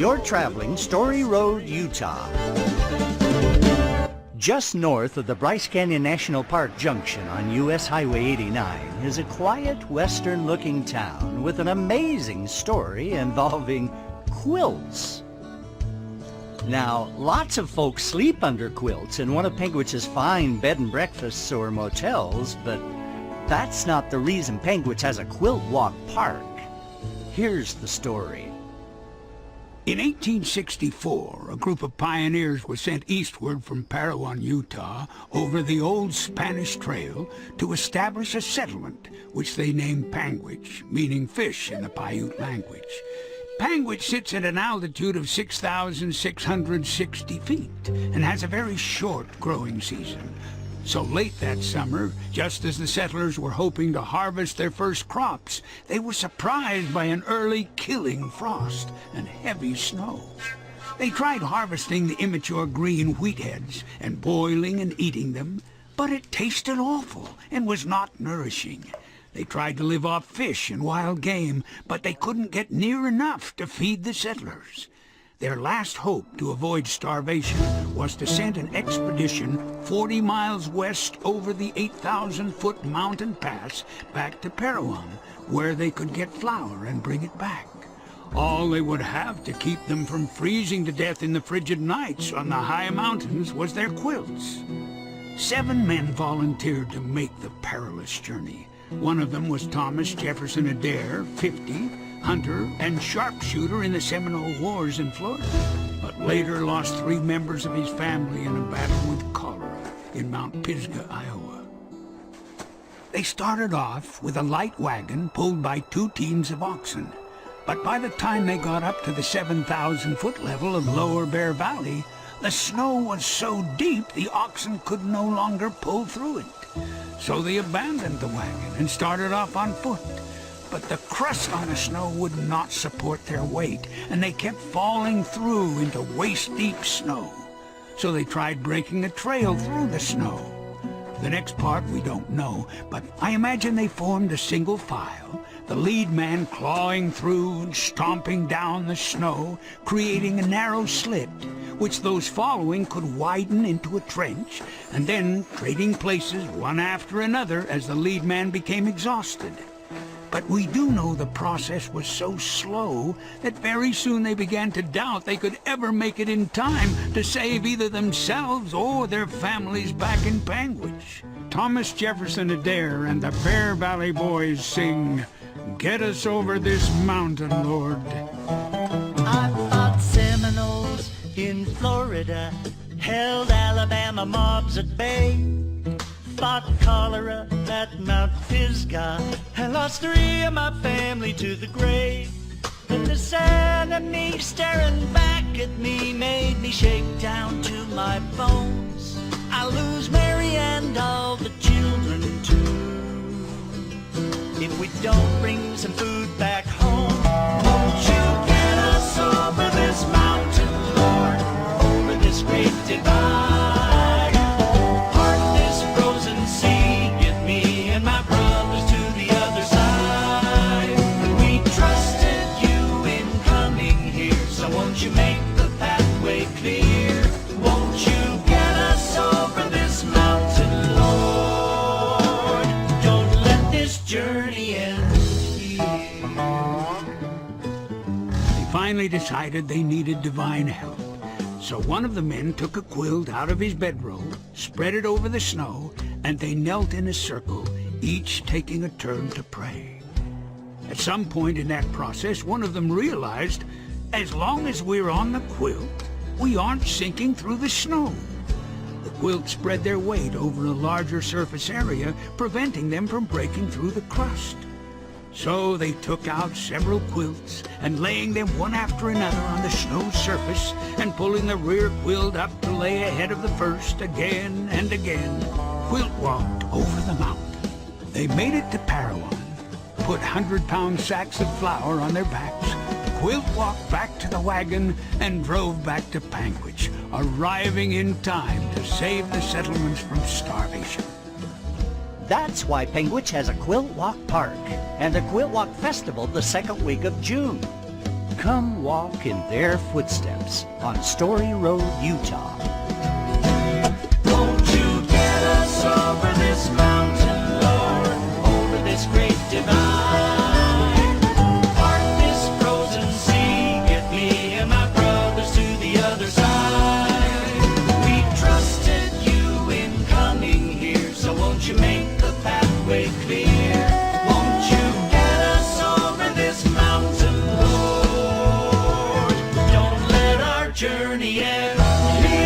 You're traveling Story Road, Utah. Just north of the Bryce Canyon National Park junction on U.S. Highway 89 is a quiet, western-looking town with an amazing story involving quilts. Now, lots of folks sleep under quilts in one of Panguitch's fine bed and breakfasts or motels, but that's not the reason Panguitch has a quilt walk park. Here's the story. In 1864, a group of pioneers was sent eastward from Parowan, Utah, over the old Spanish Trail to establish a settlement, which they named Panguitch, meaning fish in the Paiute language. Panguitch sits at an altitude of 6,660 feet and has a very short growing season. So late that summer, just as the settlers were hoping to harvest their first crops, they were surprised by an early killing frost and heavy snow. They tried harvesting the immature green wheat heads and boiling and eating them, but it tasted awful and was not nourishing. They tried to live off fish and wild game, but they couldn't get near enough to feed the settlers. Their last hope to avoid starvation was to send an expedition 40 miles west over the 8,000-foot mountain pass back to Parowan, where they could get flour and bring it back. All they would have to keep them from freezing to death in the frigid nights on the high mountains was their quilts. 7 men volunteered to make the perilous journey. One of them was Thomas Jefferson Adair, 50, hunter and sharpshooter in the Seminole Wars in Florida, but later lost 3 members of his family in a battle with cholera in Mount Pisgah, Iowa. They started off with a light wagon pulled by 2 teams of oxen, but by the time they got up to the 7,000-foot level of Lower Bear Valley, the snow was so deep the oxen could no longer pull through it. So they abandoned the wagon and started off on foot. But the crust on the snow would not support their weight, and they kept falling through into waist-deep snow. So they tried breaking a trail through the snow. The next part we don't know, but I imagine they formed a single file, the lead man clawing through and stomping down the snow, creating a narrow slit, which those following could widen into a trench, and then trading places one after another as the lead man became exhausted. But we do know the process was so slow that very soon they began to doubt they could ever make it in time to save either themselves or their families back in Panguitch. Thomas Jefferson Adair and the Bear Valley Boys sing, "Get us over this mountain, Lord." I fought Seminoles in Florida, held Alabama mobs at bay, fought cholera at Mount Pisgah, and lost 3 of my family to the grave. But the sound of me staring back at me made me shake down to my bones. I lose Mary and all the children too. If we don't bring some food back home, won't you get us over this mountain, Lord, over this great divide? Finally decided they needed divine help. So one of the men took a quilt out of his bedroll, spread it over the snow, and they knelt in a circle, each taking a turn to pray. At some point in that process, one of them realized, as long as we're on the quilt, we aren't sinking through the snow. The quilt spread their weight over a larger surface area, preventing them from breaking through the crust. So they took out several quilts, and laying them one after another on the snow surface, and pulling the rear quilt up to lay ahead of the first again and again, quilt walked over the mountain. They made it to Parowan, put 100-pound sacks of flour on their backs, quilt walked back to the wagon, and drove back to Panguitch, arriving in time to save the settlements from starvation. That's why Panguitch has a Quilt Walk Park and the Quilt Walk Festival the second week of June. Come walk in their footsteps on Story Road, Utah. Won't you get us over this mountain, Lord, over this great divide? Part this frozen sea, get me and my brothers to the other side. We trusted you in coming here, so won't you make the pathway clear? Won't you get us over this mountain, Lord? Don't let our journey end here.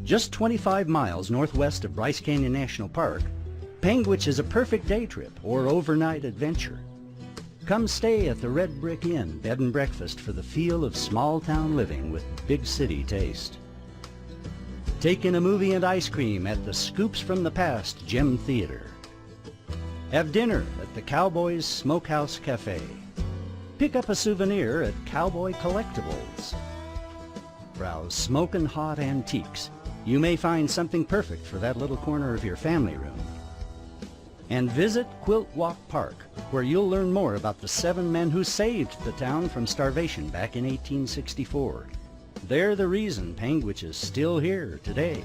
Just 25 miles northwest of Bryce Canyon National Park, Panguitch is a perfect day trip or overnight adventure. Come stay at the Red Brick Inn Bed and Breakfast for the feel of small-town living with big city taste. Take in a movie and ice cream at the Scoops from the Past Gem Theater. Have dinner at the Cowboys Smokehouse Cafe. Pick up a souvenir at Cowboy Collectibles. Browse smoking hot antiques. You may find something perfect for that little corner of your family room. And visit Quiltwalk Park, where you'll learn more about the 7 men who saved the town from starvation back in 1864. They're the reason Panguitch is still here today.